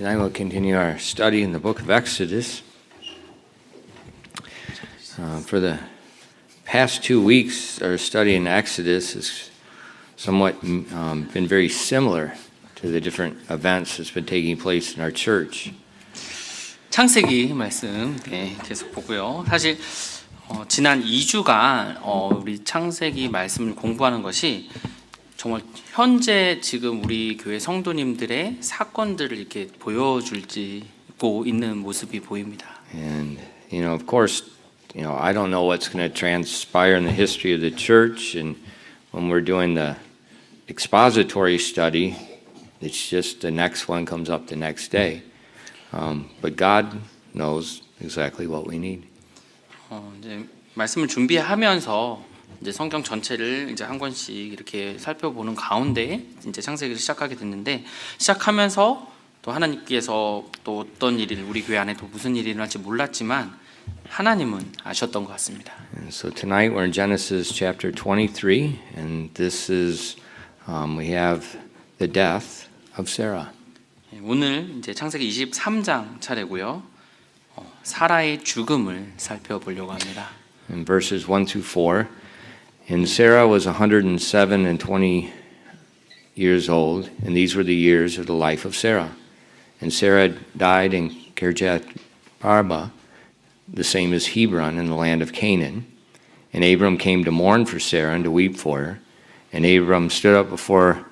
Tonight we'll continue our study in the book of Exodus. For the past 2 weeks, our study in Exodus has somewhat been very similar to the different events that's been taking place in our church. 창세기 말씀 계속 보고요. 사실 지난 2주간 우리 창세기 말씀을 공부하는 것이 정말 현재 지금 우리 교회 성도님들의 사건들을 이렇게 보여줄지고 있는 모습이 보입니다. And of course, I don't know what's going to transpire in the history of the church, and when we're doing the expository study, it's just the next one comes up the next day. But God knows exactly what we need. 이제 말씀을 준비하면서 이제 성경 전체를 이제 한 권씩 이렇게 살펴보는 가운데 이제 창세기를 시작하게 됐는데 시작하면서 또 하나님께서 또 어떤 일이 우리 교회 안에 또 무슨 일이 일어날지 몰랐지만 하나님은 아셨던 것 같습니다. And so tonight we're in Genesis chapter 23, and this is we have the death of Sarah. 오늘 이제 창세기 23장 차례고요. 사라의 죽음을 살펴보려고 합니다. In verses 1 through 4, and Sarah was 107 years old, and these were the years of the life of Sarah. And Sarah died in Kirjath Arba, the same as Hebron in the land of Canaan. And Abram came to mourn for Sarah and to weep for her. And Abram stood up before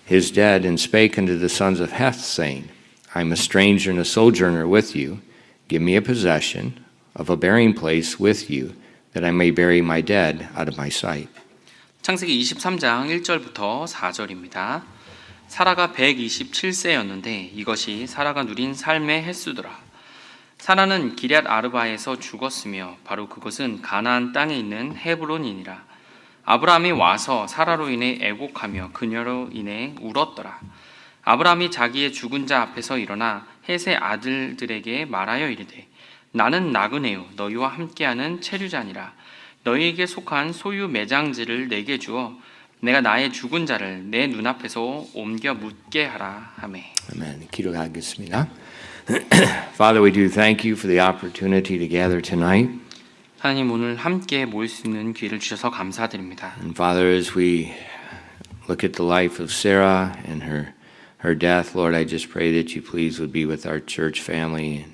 his dead and spake unto the sons of Heth, saying, I am a stranger and a sojourner with you. Give me a possession of a burying place with you, that I may bury my dead out of my sight. 창세기 23장 1절부터 4절입니다. 사라가 127세였는데 이것이 사라가 누린 삶의 횟수더라. 사라는 기럇 아르바에서 죽었으며 바로 그것은 가나안 땅에 있는 헤브론이니라. 아브라함이 와서 사라로 인해 애곡하며 그녀로 인해 울었더라. 아브라함이 자기의 죽은 자 앞에서 일어나 헷의 아들들에게 말하여 이르되 나는 나그네요 너희와 함께하는 체류자니라. 너희에게 속한 소유 매장지를 내게 주어 내가 나의 죽은 자를 내 눈앞에서 옮겨 묻게 하라 하매. Amen. 기도하겠습니다. Father, we do thank you for the opportunity to gather tonight. 하나님 오늘 함께 모일 수 있는 기회를 주셔서 감사드립니다. And Father, as we look at the life of Sarah and her death, Lord, I just pray that you please would be with our church family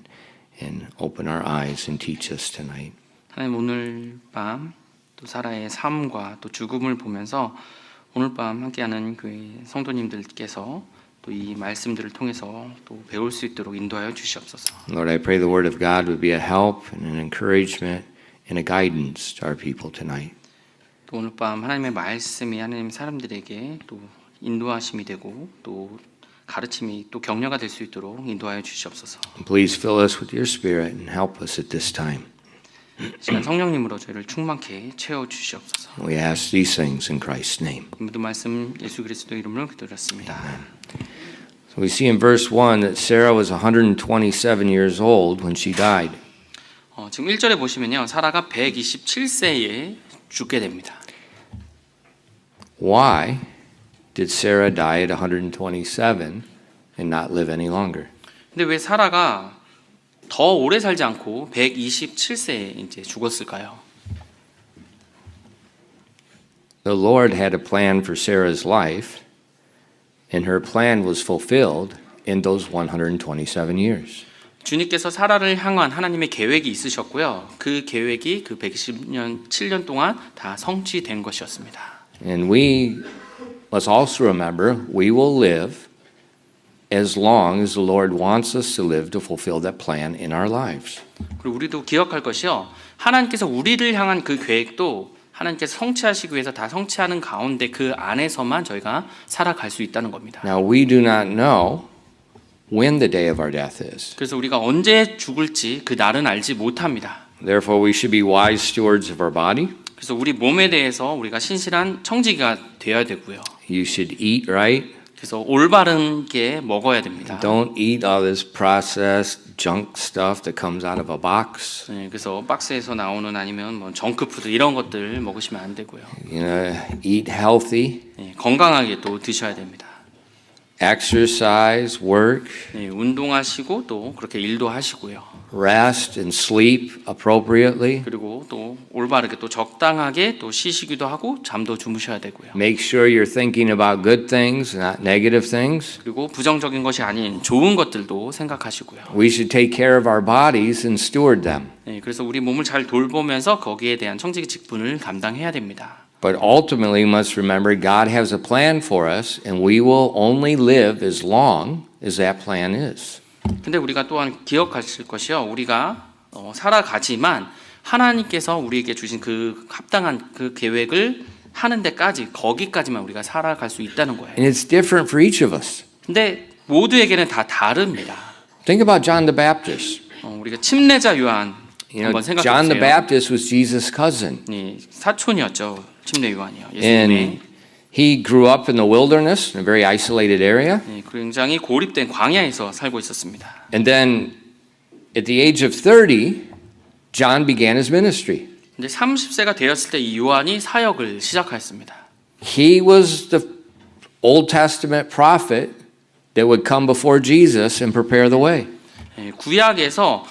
and open our eyes and teach us tonight. 하나님 오늘 밤 또 사라의 삶과 또 죽음을 보면서 오늘 밤 함께하는 그 성도님들께서 또 이 말씀들을 통해서 또 배울 수 있도록 인도하여 주시옵소서. Lord, I pray the word of God would be a help and an encouragement and a guidance to our people tonight. 또 오늘 밤 하나님의 말씀이 하나님 사람들에게 또 인도하심이 되고 또 가르침이 또 격려가 될 수 있도록 인도하여 주시옵소서. Please fill us with your spirit and help us at this time. 시간 성령님으로 저희를 충만케 채워 주시옵소서. We ask these things in Christ's name. 모든 말씀 예수 그리스도 이름으로 기도드렸습니다. So we see in verse 1 that Sarah was 127 years old when she died. 지금 1절에 보시면요. 사라가 127세에 죽게 됩니다. Why did Sarah die at 127 and not live any longer? 근데 왜 사라가 더 오래 살지 않고 127세에 이제 죽었을까요? The Lord had a plan for Sarah's life, and her plan was fulfilled in those 127 years. 주님께서 사라를 향한 하나님의 계획이 있으셨고요. 그 계획이 그 120년 7년 동안 다 성취된 것이었습니다. And we must also remember we will live as long as the Lord wants us to live to fulfill that plan in our lives. 그리고 우리도 기억할 것이요. 하나님께서 우리를 향한 그 계획도 하나님께서 성취하시기 위해서 다 성취하는 가운데 그 안에서만 저희가 살아갈 수 있다는 겁니다. Now we do not know when the day of our death is. 그래서 우리가 언제 죽을지 그 날은 알지 못합니다. Therefore we should be wise stewards of our body. 그래서 우리 몸에 대해서 우리가 신실한 청지기가 되어야 되고요. You should eat right. 그래서 올바른 게 먹어야 됩니다. Don't eat all this processed junk stuff that comes out of a box. 네, 그래서 박스에서 나오는 아니면 뭐 정크푸드 이런 것들 먹으시면 안 되고요. Eat healthy. 네, 건강하게 또 드셔야 됩니다. exercise, work, 네, 운동하시고 또 그렇게 일도 하시고요. rest, and sleep appropriately. 그리고 또 올바르게 또 적당하게 또 쉬시기도 하고 잠도 주무셔야 되고요. Make sure you're thinking about good things, not negative things. 그리고 부정적인 것이 아닌 좋은 것들도 생각하시고요. We should take care of our bodies and steward them. 네, 그래서 우리 몸을 잘 돌보면서 거기에 대한 청지기 직분을 감당해야 됩니다. But ultimately, we must remember God has a plan for us, and we will only live as long as that plan is. 근데 우리가 또한 기억하실 것이요. 우리가 살아가지만 하나님께서 우리에게 주신 그 합당한 그 계획을 하는 데까지 거기까지만 우리가 살아갈 수 있다는 거예요. And it's different for each of us. 근데 모두에게는 다 다릅니다. Think about John the Baptist. 우리가 침례자 요한 You know, 한번 생각해 John the 보세요. Baptist was Jesus' cousin. 사촌이었죠. 침례 요한이요. 예수님의. And he grew up in the wilderness, in a very isolated area. 굉장히 고립된 광야에서 살고 있었습니다. And then at the age of 30, John began his ministry. 근데 30세가 되었을 때 이 요한이 사역을 시작하였습니다. He was the Old Testament prophet that would come before Jesus and prepare the way. 구약에서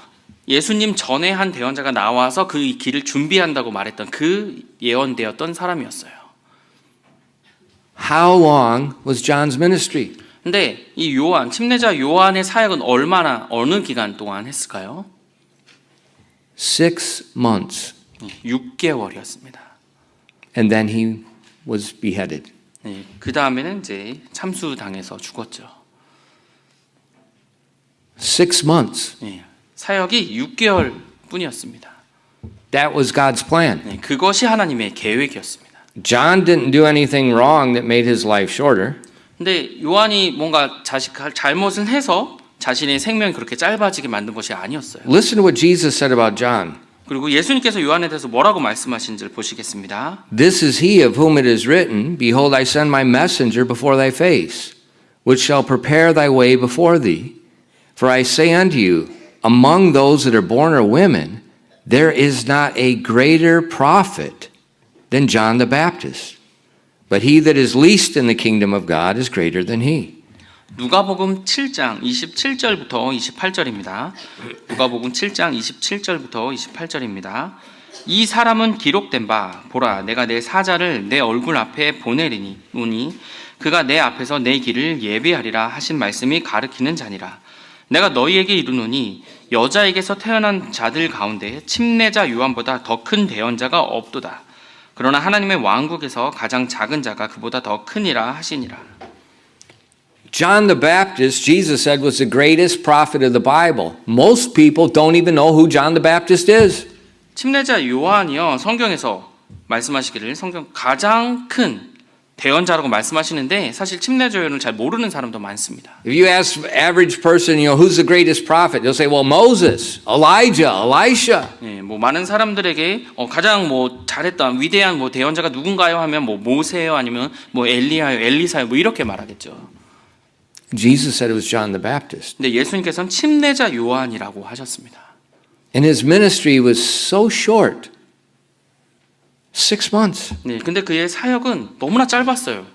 예수님 전에 한 대언자가 나와서 그 길을 준비한다고 말했던 그 예언되었던 사람이었어요. How long was John's ministry? 근데 이 요한, 침례자 요한의 사역은 어느 기간 동안 했을까요? 6 months. 6개월이었습니다. And then he was beheaded. 그 다음에는 이제 참수당해서 죽었죠. 6 months. 사역이 6개월 뿐이었습니다. That was God's plan. 그것이 하나님의 계획이었습니다. John didn't do anything wrong that made his life shorter. 근데 요한이 뭔가 잘못을 해서 자신의 생명이 그렇게 짧아지게 만든 것이 아니었어요. Listen to what Jesus said about John. 그리고 예수님께서 요한에 대해서 뭐라고 말씀하신지를 보시겠습니다. This is he of whom it is written, Behold, I send my messenger before thy face, which shall prepare thy way before thee. For I say unto you, among those that are born of women, there is not a greater prophet than John the Baptist. But he that is least in the kingdom of God is greater than he. 누가복음 7장 27절부터 28절입니다. 누가복음 7장 27절부터 28절입니다. 이 사람은 기록된 바 보라 내가 내 사자를 내 얼굴 앞에 보내리니 그가 내 앞에서 내 길을 예비하리라 하신 말씀이 가르치는 자니라. 내가 너희에게 이르노니 여자에게서 태어난 자들 가운데 침례자 요한보다 더 큰 대언자가 없도다. 그러나 하나님의 왕국에서 가장 작은 자가 그보다 더 크니라 하시니라. John the Baptist, Jesus said, was the greatest prophet of the Bible. Most people don't even know who John the Baptist is. 침례자 요한이요 성경에서 말씀하시기를 성경 가장 큰 대언자라고 말씀하시는데 사실 침례자 요한을 잘 모르는 사람도 많습니다. If you ask average person, who's the greatest prophet? They'll say, well, Moses, Elijah, Elisha. 뭐 많은 사람들에게 가장 잘했던 위대한 대언자가 누군가요 하면 모세요 아니면 엘리야요, 엘리사요 이렇게 말하겠죠. Jesus said it was John the Baptist. 근데 예수님께서는 침례자 요한이라고 하셨습니다. And his ministry was so short. 6 months. 근데 그의 사역은 너무나 짧았어요.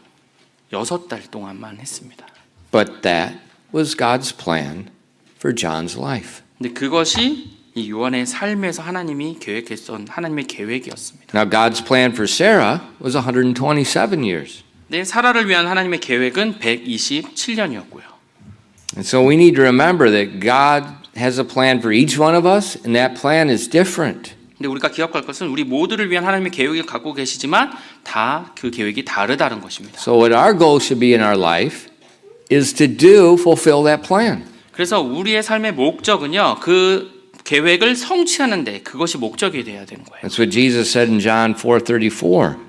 6달 동안만 했습니다. But that was God's plan for John's life. 근데 그것이 이 요한의 삶에서 하나님이 계획했던 하나님의 계획이었습니다. Now God's plan for Sarah was 127 years. 네, 사라를 위한 하나님의 계획은 127년이었고요. And so we need to remember that God has a plan for each one of us, and that plan is different. 근데 우리가 기억할 것은 우리 모두를 위한 하나님의 계획을 갖고 계시지만 다 그 계획이 다르다는 것입니다. So what our goal should be in our life is to fulfill that plan. 그래서 우리의 삶의 목적은요, 그 계획을 성취하는데 그것이 목적이 되어야 되는 거예요. That's what Jesus said in John 4:34.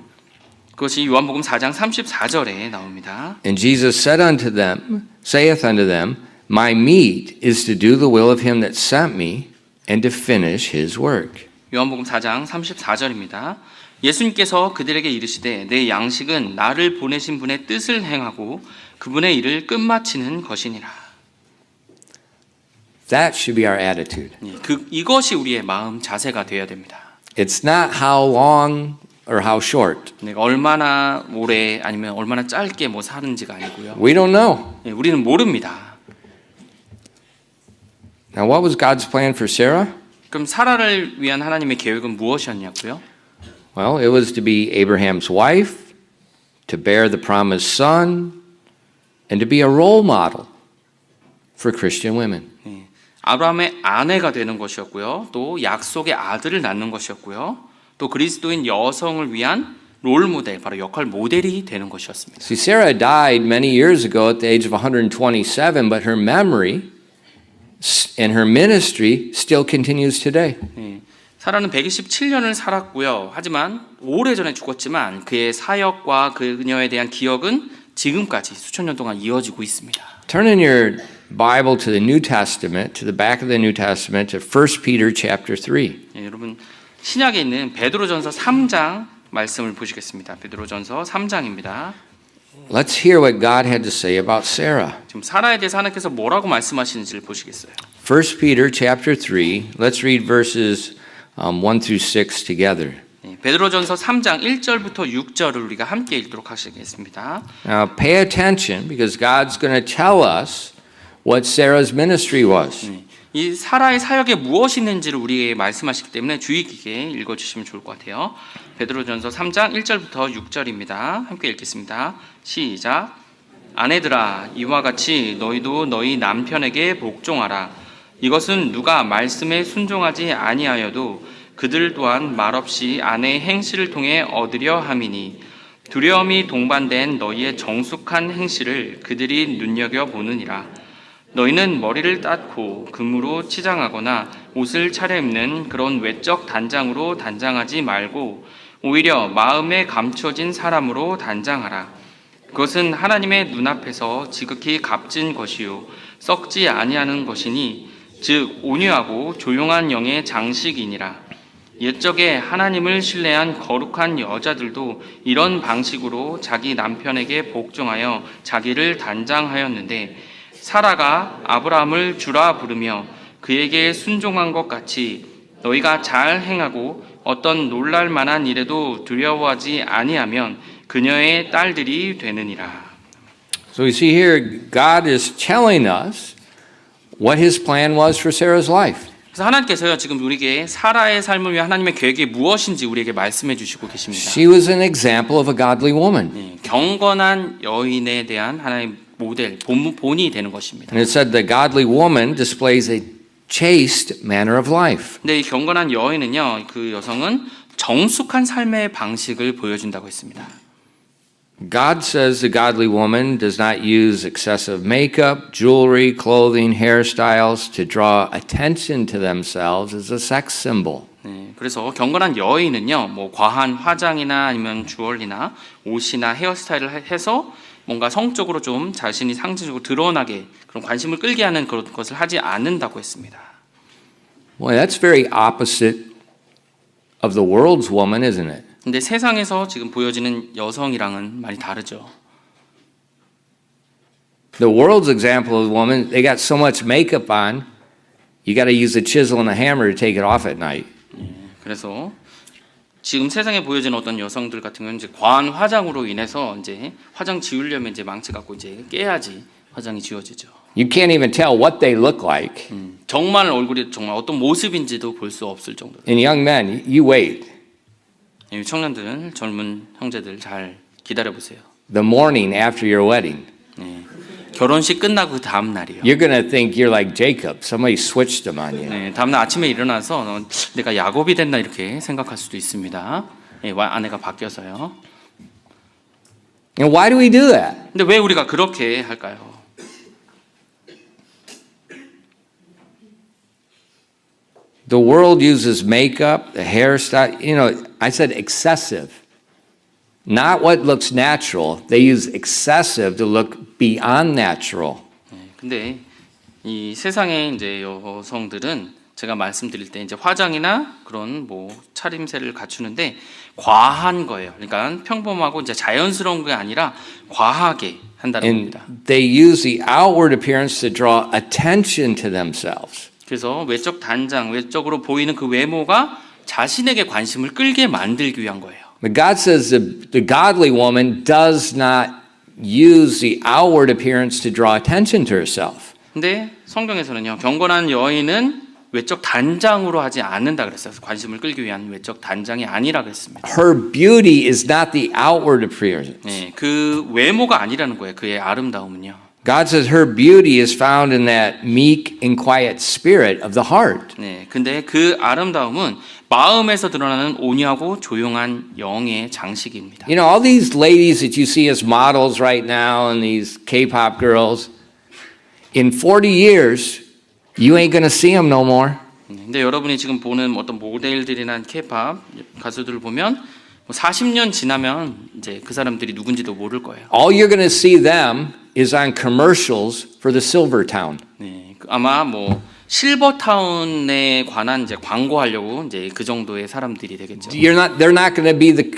그것이 요한복음 4장 34절에 나옵니다. And Jesus saith unto them, My meat is to do the will of him that sent me and to finish his work. 요한복음 4장 34절입니다. 예수님께서 그들에게 이르시되 내 양식은 나를 보내신 분의 뜻을 행하고 그분의 일을 끝마치는 것이니라. That should be our attitude. 이것이 우리의 마음 자세가 되어야 됩니다. It's not how long or how short. 내가 얼마나 오래 아니면 얼마나 짧게 뭐 사는지가 아니고요. We don't know. 예, 우리는 모릅니다. Now, what was God's plan for Sarah? 그럼 사라를 위한 하나님의 계획은 무엇이었냐고요? Well, it was to be Abraham's wife, to bear the promised son, and to be a role model for Christian women. 예, 아브라함의 아내가 되는 것이었고요. 또 약속의 아들을 낳는 것이었고요. 또 그리스도인 여성을 위한 롤 모델, 바로 역할 모델이 되는 것이었습니다. See, Sarah died many years ago at the age of 127, but her memory and her ministry still continues today. 예, 사라는 127년을 살았고요. 하지만 오래전에 죽었지만 그의 사역과 그녀에 대한 기억은 지금까지 수천 년 동안 이어지고 있습니다. Turn in your Bible to the New Testament, to the back of the New Testament, to 1 Peter chapter 3. 예, 여러분 신약에 있는 베드로전서 3장 말씀을 보시겠습니다. 베드로전서 3장입니다. Let's hear what God had to say about Sarah. 지금 사라에 대해서 하나님께서 뭐라고 말씀하시는지를 보시겠어요. 1 Peter chapter 3, let's read verses 1 through 6 together. 예, 베드로전서 3장 1절부터 6절을 우리가 함께 읽도록 하시겠습니다. Now pay attention because God's going to tell us what Sarah's ministry was. 이 사라의 사역에 무엇이 있는지를 우리에게 말씀하시기 때문에 주의 깊게 읽어주시면 좋을 것 같아요. 베드로전서 3장 1절부터 6절입니다. 함께 읽겠습니다. 시작. 아내들아 이와 같이 너희도 너희 남편에게 복종하라. 이것은 누가 말씀에 순종하지 아니하여도 그들 또한 말없이 아내의 행실을 통해 얻으려 함이니 두려움이 동반된 너희의 정숙한 행실을 그들이 눈여겨보느니라. 너희는 머리를 닦고 금으로 치장하거나 옷을 차려입는 그런 외적 단장으로 단장하지 말고 오히려 마음에 감춰진 사람으로 단장하라. 그것은 하나님의 눈앞에서 지극히 값진 것이요 썩지 아니하는 것이니 즉 온유하고 조용한 영의 장식이니라. 옛적에 하나님을 신뢰한 거룩한 여자들도 이런 방식으로 자기 남편에게 복종하여 자기를 단장하였는데 사라가 아브라함을 주라 부르며 그에게 순종한 것 같이 너희가 잘 행하고 어떤 놀랄 만한 일에도 두려워하지 아니하면 그녀의 딸들이 되느니라. So we see here God is telling us what his plan was for Sarah's life. 그래서 하나님께서요 지금 우리에게 사라의 삶을 위해 하나님의 계획이 무엇인지 우리에게 말씀해 주시고 계십니다. She was an example of a godly woman. 예, 경건한 여인에 대한 하나의 모델, 본이 되는 것입니다. And it said the godly woman displays a chaste manner of life. 근데 이 경건한 여인은요, 그 여성은 정숙한 삶의 방식을 보여준다고 했습니다. God says the godly woman does not use excessive makeup, jewelry, clothing, hairstyles to draw attention to themselves as a sex symbol. 네, 그래서 경건한 여인은요, 뭐 과한 화장이나 아니면 주얼리나 옷이나 헤어스타일을 해서 뭔가 성적으로 좀 자신이 상징적으로 드러나게 그런 관심을 끌게 하는 그런 것을 하지 않는다고 했습니다. Well, that's very opposite of the world's woman, isn't it? 근데 세상에서 지금 보여지는 여성이랑은 많이 다르죠. The world's example of a woman, they got so much makeup on, you got to use a chisel and a hammer to take it off at night. 그래서 지금 세상에 보여지는 어떤 여성들 같은 경우는 이제 과한 화장으로 인해서 이제 화장 지우려면 이제 망치 갖고 이제 깨야지 화장이 지워지죠. You can't even tell what they look like. 정말 얼굴이 정말 어떤 모습인지도 볼 수 없을 정도로. And young men, you wait. 청년들, 젊은 형제들 잘 기다려 보세요. The morning after your wedding. 네, 결혼식 끝나고 그 다음 날이요. You're going to think you're like Jacob. Somebody switched them on you. 네, 다음 날 아침에 일어나서 내가 야곱이 됐나 이렇게 생각할 수도 있습니다. 네, 아내가 바뀌어서요. And why do we do that? 근데 왜 우리가 그렇게 할까요? The world uses makeup, the hairstyle. You know, I said excessive. Not what looks natural. They use excessive to look beyond natural. 네, 근데 이 세상의 이제 여성들은 제가 말씀드릴 때 이제 화장이나 그런 뭐 차림새를 갖추는데 과한 거예요. 그러니까 평범하고 이제 자연스러운 게 아니라 과하게 한다는 And 겁니다. they use the outward appearance to draw attention to themselves. 그래서 외적 단장, 외적으로 보이는 그 외모가 자신에게 관심을 끌게 만들기 위한 거예요. But God says the godly woman does not use the outward appearance to draw attention to herself. 근데 성경에서는요, 경건한 여인은 외적 단장으로 하지 않는다 그랬어요. 관심을 끌기 위한 외적 단장이 아니라 그랬습니다. Her beauty is not the outward appearance. 네, 그 외모가 아니라는 거예요. 그의 아름다움은요. God says her beauty is found in that meek and quiet spirit of the heart. 네, 근데 그 아름다움은 마음에서 드러나는 온유하고 조용한 영의 장식입니다. You know, all these ladies that you see as models right now and these K-pop girls, in 40 years, you ain't gonna see them no more. 근데 여러분이 지금 보는 어떤 모델들이나 K-팝 가수들을 보면 40년 지나면 이제 그 사람들이 누군지도 모를 거예요. All you're gonna see them is on commercials for the Silver Town. 네, 아마 뭐 실버타운에 관한 이제 광고하려고 이제 그 정도의 사람들이 되겠죠. They're not going to be the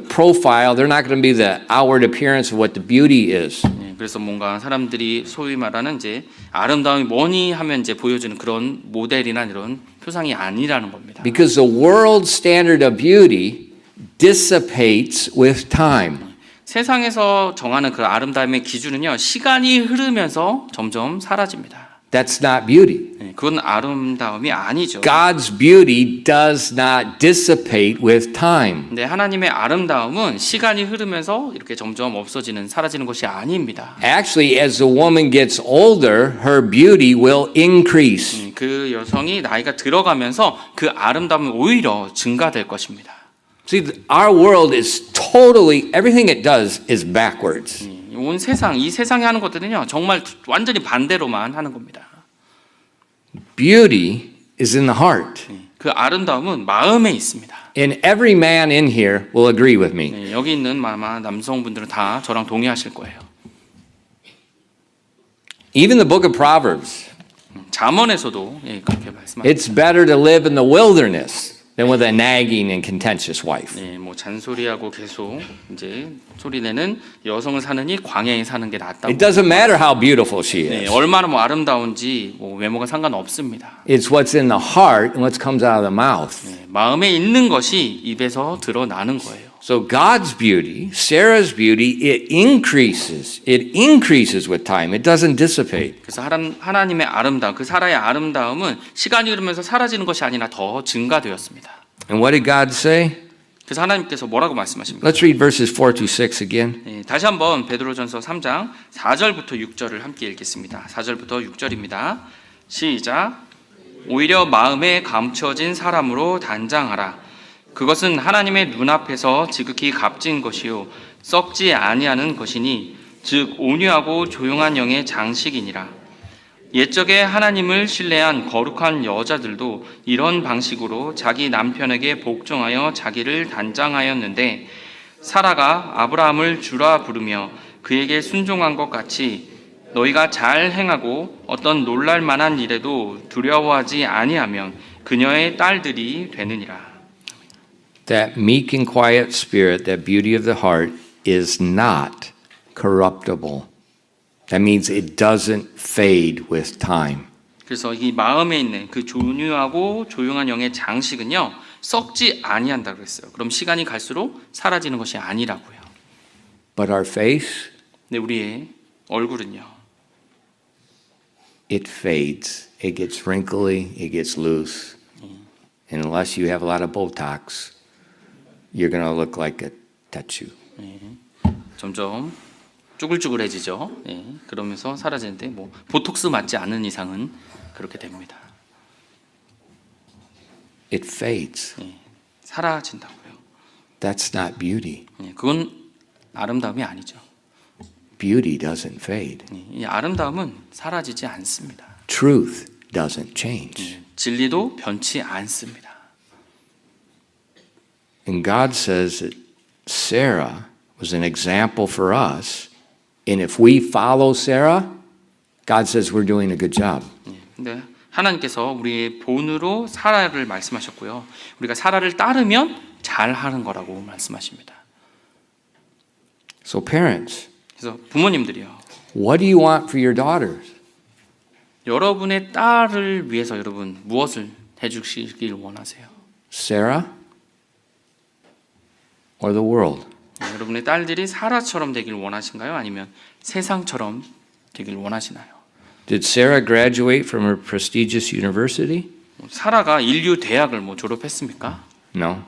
profile. They're not going to be the outward appearance of what the beauty is. 네, 그래서 뭔가 사람들이 소위 말하는 이제 아름다움이 뭐니 하면 이제 보여주는 그런 모델이나 이런 표상이 아니라는 겁니다. Because the world standard of beauty dissipates with time. 세상에서 정하는 그 아름다움의 기준은요, 시간이 흐르면서 점점 사라집니다. That's not beauty. 네, 그건 아름다움이 아니죠. God's beauty does not dissipate with time. 근데 하나님의 아름다움은 시간이 흐르면서 이렇게 점점 없어지는 사라지는 것이 아닙니다. Actually, as the woman gets older, her beauty will increase. 그 여성이 나이가 들어가면서 그 아름다움이 오히려 증가될 것입니다. See, our world is totally, everything it does is backwards. 온 세상, 이 세상이 하는 것들은요, 정말 완전히 반대로만 하는 겁니다. Beauty is in the heart. 그 아름다움은 마음에 있습니다. And every man in here will agree with me. 네, 여기 있는 아마 남성분들은 다 저랑 동의하실 거예요. Even the book of Proverbs, 잠언에서도 예, 그렇게 말씀합니다. it's better to live in the wilderness than with a nagging and contentious wife. 네, 뭐 잔소리하고 계속 이제 소리내는 여성을 사느니 광야에 사는 게 낫다고. It doesn't matter how beautiful she 네, is. 얼마나 뭐 아름다운지 뭐 외모가 상관없습니다. It's what's in the heart and what comes out of the mouth. 네, 마음에 있는 것이 입에서 드러나는 거예요. So God's beauty, Sarah's beauty, it increases. It increases with time. It doesn't dissipate. 그래서 하나님의 아름다움, 그 사라의 아름다움은 시간이 흐르면서 사라지는 것이 아니라 더 증가되었습니다. And what did God say? 그래서 하나님께서 뭐라고 말씀하십니까? Let's read verses 4 to 6 again. 네, 다시 한번 베드로전서 3장 4절부터 6절을 함께 읽겠습니다. 4절부터 6절입니다. 시작. 오히려 마음에 감춰진 사람으로 단장하라. 그것은 하나님의 눈앞에서 지극히 값진 것이요 썩지 아니하는 것이니 즉 온유하고 조용한 영의 장식이니라. 옛적에 하나님을 신뢰한 거룩한 여자들도 이런 방식으로 자기 남편에게 복종하여 자기를 단장하였는데 사라가 아브라함을 주라 부르며 그에게 순종한 것 같이 너희가 잘 행하고 어떤 놀랄 만한 일에도 두려워하지 아니하면 그녀의 딸들이 되느니라. That meek and quiet spirit, that beauty of the heart, is not corruptible. That means it doesn't fade with time. 그래서 이 마음에 있는 그 온유하고 조용한 영의 장식은요 썩지 아니한다 그랬어요. 그럼 시간이 갈수록 사라지는 것이 아니라고요. But our face, 근데 우리의 얼굴은요 it fades. It gets wrinkly, it gets loose. And unless you have a lot of Botox, you're going to look like a tattoo. 점점 쭈글쭈글해지죠. 예, 그러면서 사라지는데 뭐 보톡스 맞지 않는 이상은 그렇게 됩니다. It fades. 예, 사라진다고요. That's not beauty. 예, 그건 아름다움이 아니죠. Beauty doesn't fade. 예, 이 아름다움은 사라지지 않습니다. Truth doesn't change. 예, 진리도 변치 않습니다. And God says that Sarah was an example for us. And if we follow Sarah, God says we're doing a good job. 예, 근데 하나님께서 우리의 본으로 사라를 말씀하셨고요. 우리가 사라를 따르면 잘하는 거라고 말씀하십니다. So parents, 그래서 부모님들이요. what do you want for your daughters? 여러분의 딸을 위해서 여러분 무엇을 해주시길 원하세요? Sarah or the world? 여러분의 딸들이 사라처럼 되길 원하신가요? 아니면 세상처럼 되길 원하시나요? Did Sarah graduate from a prestigious university? 사라가 인류 대학을 졸업했습니까? No.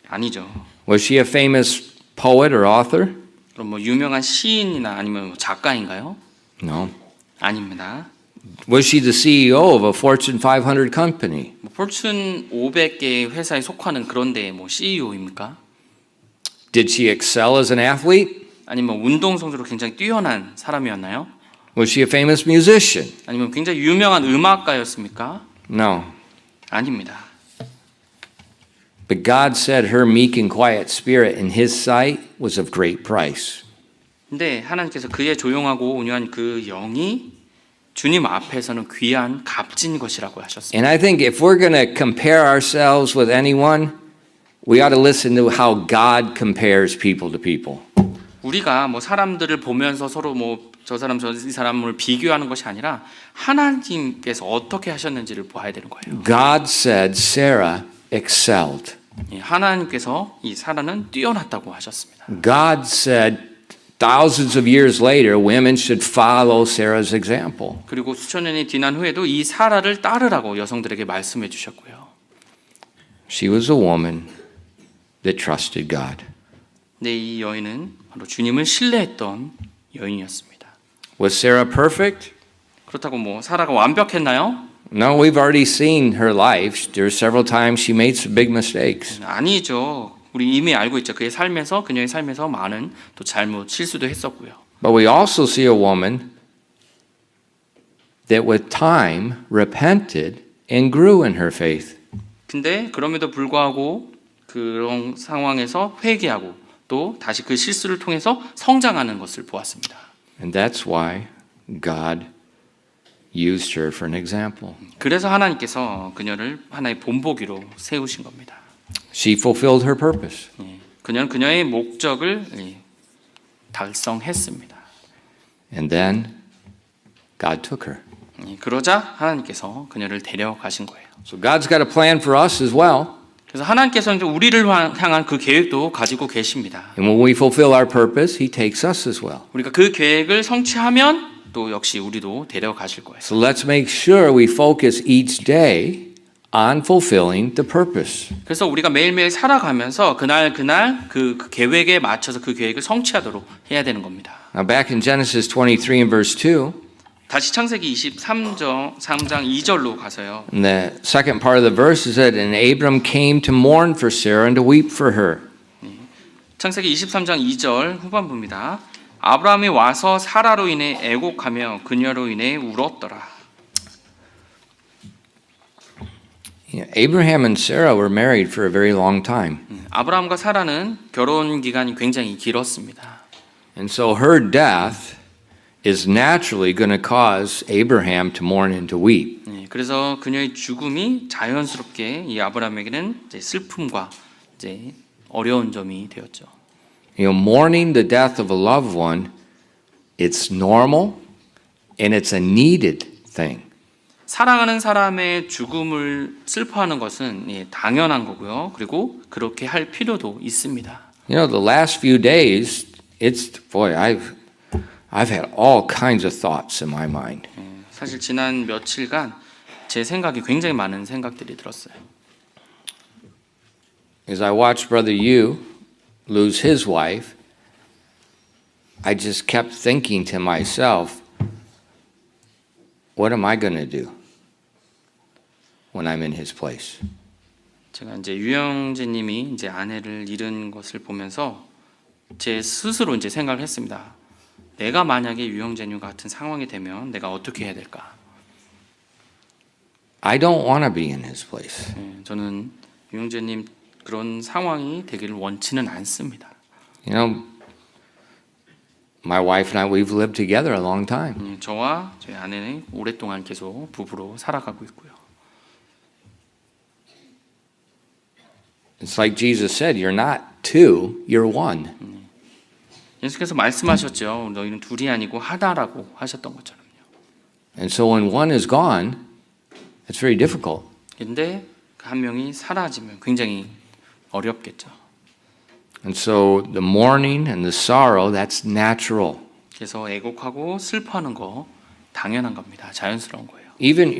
아니죠. Was she a famous poet or author? 그럼 유명한 시인이나 아니면 작가인가요? No. 아닙니다. Was she the CEO of a Fortune 500 company? 폴춘 500개 회사에 속하는 그런 데의 CEO입니까? Did she excel as an athlete? 아니면 운동 성적으로 굉장히 뛰어난 사람이었나요? Was she a famous musician? 아니면 굉장히 유명한 음악가였습니까? No. 아닙니다. But God said her meek and quiet spirit in his sight was of great price. 근데 하나님께서 그의 조용하고 온유한 그 영이 주님 앞에서는 귀한 값진 것이라고 하셨습니다. And I think if we're going to compare ourselves with anyone, we ought to listen to how God compares people to people. 우리가 사람들을 보면서 서로 저 사람 이 사람을 비교하는 것이 아니라 하나님께서 어떻게 하셨는지를 봐야 되는 거예요. God said Sarah excelled. 하나님께서 이 사라는 뛰어났다고 하셨습니다. God said thousands of years later women should follow Sarah's example. 그리고 수천 년이 지난 후에도 이 사라를 따르라고 여성들에게 말씀해 주셨고요. She was a woman that trusted God. 네, 이 여인은 바로 주님을 신뢰했던 여인이었습니다. Was Sarah perfect? 그렇다고 사라가 완벽했나요? No, we've already seen her life. There were several times she made some big mistakes. 아니죠. 우리 이미 알고 있죠. 그의 삶에서 그녀의 삶에서 많은 또 잘못 실수도 했었고요. But we also see a woman that with time repented and grew in her faith. 근데 그럼에도 불구하고 그런 상황에서 회개하고 또 다시 그 실수를 통해서 성장하는 것을 보았습니다. And that's why God used her for an example. 그래서 하나님께서 그녀를 하나의 본보기로 세우신 겁니다. She fulfilled her purpose. 그녀는 그녀의 목적을 달성했습니다. And then God took her. 그러자 하나님께서 그녀를 데려가신 거예요. So God's got a plan for us as well. 그래서 하나님께서는 우리를 향한 그 계획도 가지고 계십니다. And when we fulfill our purpose, He takes us as well. 우리가 그 계획을 성취하면 또 역시 우리도 데려가실 거예요. So let's make sure we focus each day on fulfilling the purpose. 그래서 우리가 매일매일 살아가면서 그날 그 계획에 맞춰서 그 계획을 성취하도록 해야 되는 겁니다. Now back in Genesis 23 and verse 2, 다시 창세기 23장 2절로 가서요. in the second part of the verse is that, and Abram came to mourn for Sarah and to weep for her. 창세기 23장 2절 후반부입니다. 아브라함이 와서 사라로 인해 애곡하며 그녀로 인해 울었더라. Abraham and Sarah were married for a very long time. 아브라함과 사라는 결혼 기간이 굉장히 길었습니다. And so her death is naturally going to cause Abraham to mourn and to weep. 그래서 그녀의 죽음이 자연스럽게 이 아브라함에게는 이제 슬픔과 이제 어려운 점이 되었죠. Mourning the death of a loved one, it's normal and it's a needed thing. 사랑하는 사람의 죽음을 슬퍼하는 것은 당연한 거고요. 그리고 그렇게 할 필요도 있습니다. The last few days, I've had all kinds of thoughts in my mind. 사실 지난 며칠간 제 생각이 굉장히 많은 생각들이 들었어요. As I watched Brother Yu lose his wife, I just kept thinking to myself, what am I going to do when I'm in his place? 제가 이제 유영재님이 이제 아내를 잃은 것을 보면서 제 스스로 이제 생각을 했습니다. 내가 만약에 유영재님 같은 상황이 되면 내가 어떻게 해야 될까? I don't want to be in his place. 저는 유영재님 그런 상황이 되기를 원치는 않습니다. My wife and I, we've lived together a long time. 저와 저희 아내는 오랫동안 계속 부부로 살아가고 있고요. It's like Jesus said, you're not two, you're one. 예수께서 말씀하셨죠. 너희는 둘이 아니고 하나라고 하셨던 것처럼요. And so when one is gone, it's very difficult. 근데 한 명이 사라지면 굉장히 어렵겠죠. And so the mourning and the sorrow, that's natural. 그래서 애곡하고 슬퍼하는 거 당연한 겁니다. 자연스러운 거예요. Even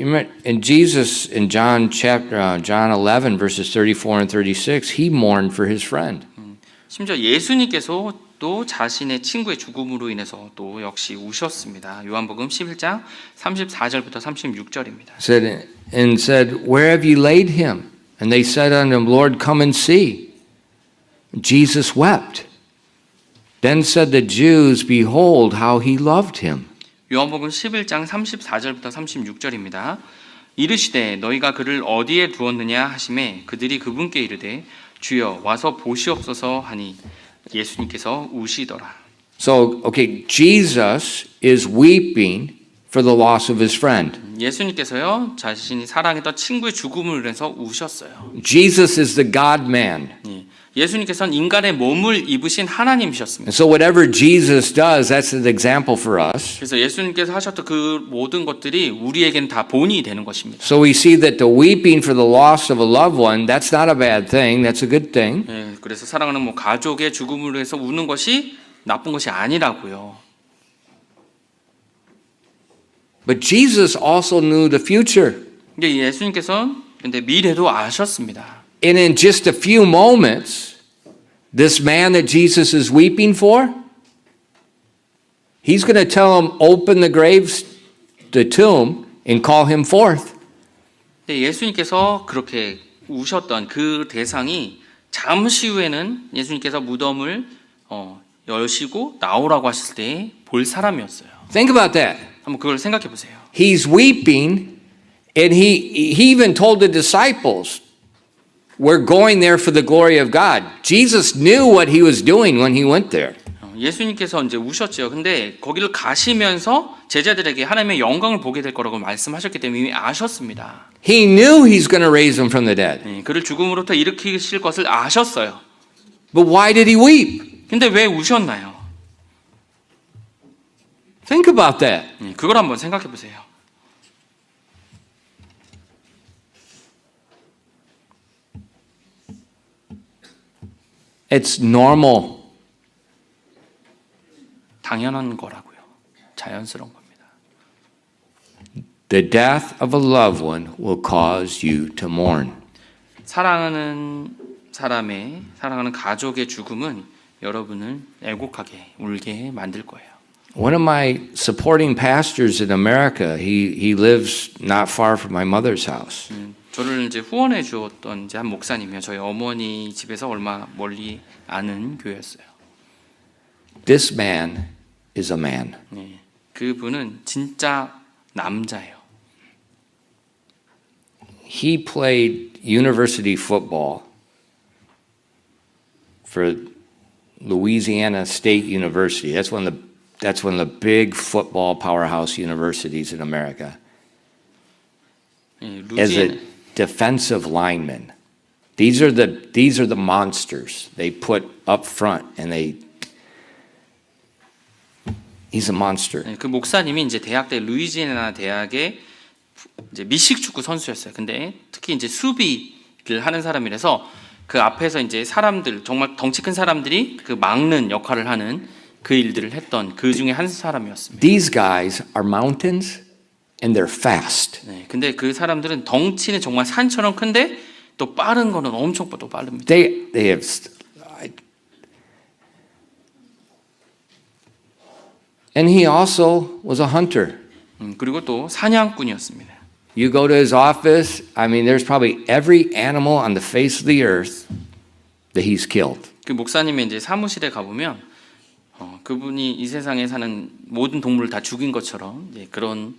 in Jesus in John 11 verses 34 and 36, he mourned for his friend. 심지어 예수님께서 또 자신의 친구의 죽음으로 인해서 또 역시 우셨습니다. 요한복음 11장 34절부터 36절입니다. Said Where have you laid him? And they said unto him, Lord, come and see. Jesus wept. Then said the Jews, Behold how he loved him. 요한복음 11장 34절부터 36절입니다. 이르시되 너희가 그를 어디에 두었느냐 하시매 그들이 그분께 이르되 주여 와서 보시옵소서 하니 예수님께서 우시더라. So, okay, Jesus is weeping for the loss of his friend. 예수님께서요 자신이 사랑했던 친구의 죽음을 인해서 우셨어요. Jesus is the God-man. 예수님께서는 인간의 몸을 입으신 And 하나님이셨습니다. so whatever Jesus does, that's an example for us. 그래서 예수님께서 하셨던 그 모든 것들이 우리에게는 다 본이 되는 것입니다. So we see that the weeping for the loss of a loved one, that's not a bad thing, that's a good thing. 그래서 사랑하는 뭐 가족의 죽음으로 해서 우는 것이 나쁜 것이 아니라고요. But Jesus also knew the future. 근데 예수님께서는 근데 미래도 아셨습니다. And in just a few moments, this man that Jesus is weeping for, he's going to tell him, open the graves, the tomb, and call him forth. 근데 예수님께서 그렇게 우셨던 그 대상이 잠시 후에는 예수님께서 무덤을 여시고 나오라고 하실 때 볼 사람이었어요. Think about that. 한번 그걸 생각해 보세요. He's weeping, and he even told the disciples, we're going there for the glory of God. Jesus knew what he was doing when he went there. 예수님께서 이제 우셨죠. 근데 거기를 가시면서 제자들에게 하나님의 영광을 보게 될 거라고 말씀하셨기 때문에 이미 아셨습니다. He knew he's going to raise him from the dead. 그를 죽음으로부터 일으키실 것을 아셨어요. But why did he weep? 근데 왜 우셨나요? Think about that. 그걸 한번 생각해 보세요. It's normal. 당연한 거라고요. 자연스러운 겁니다. The death of a loved one will cause you to mourn. 사랑하는 가족의 죽음은 여러분을 애곡하게 울게 만들 거예요. One of my supporting pastors in America, he lives not far from my mother's house. 저를 이제 후원해 주었던 이제 한 목사님이요. 저희 어머니 집에서 얼마 멀리 아는 교회였어요. This man is a man. 그분은 진짜 남자예요. He played university football for Louisiana State University. That's one of the big football powerhouse universities in America. As a defensive lineman. These are the monsters they put up front, and he's a monster. 그 목사님이 이제 대학 때 루이지애나 대학의 이제 미식 축구 선수였어요. 근데 특히 이제 수비를 하는 사람이라서 그 앞에서 이제 사람들 정말 덩치 큰 사람들이 그 막는 역할을 하는 그 일들을 했던 그 중에 한 사람이었습니다. These guys are mountains and they're fast. 근데 그 사람들은 덩치는 정말 산처럼 큰데 또 빠른 거는 엄청 또 빠릅니다. They have and he also was a hunter. 그리고 또 사냥꾼이었습니다. You go to his office, I mean there's probably every animal on the face of the earth that he's killed. 그 목사님의 이제 사무실에 가 보면 그분이 이 세상에 사는 모든 동물을 다 죽인 것처럼 이제 그런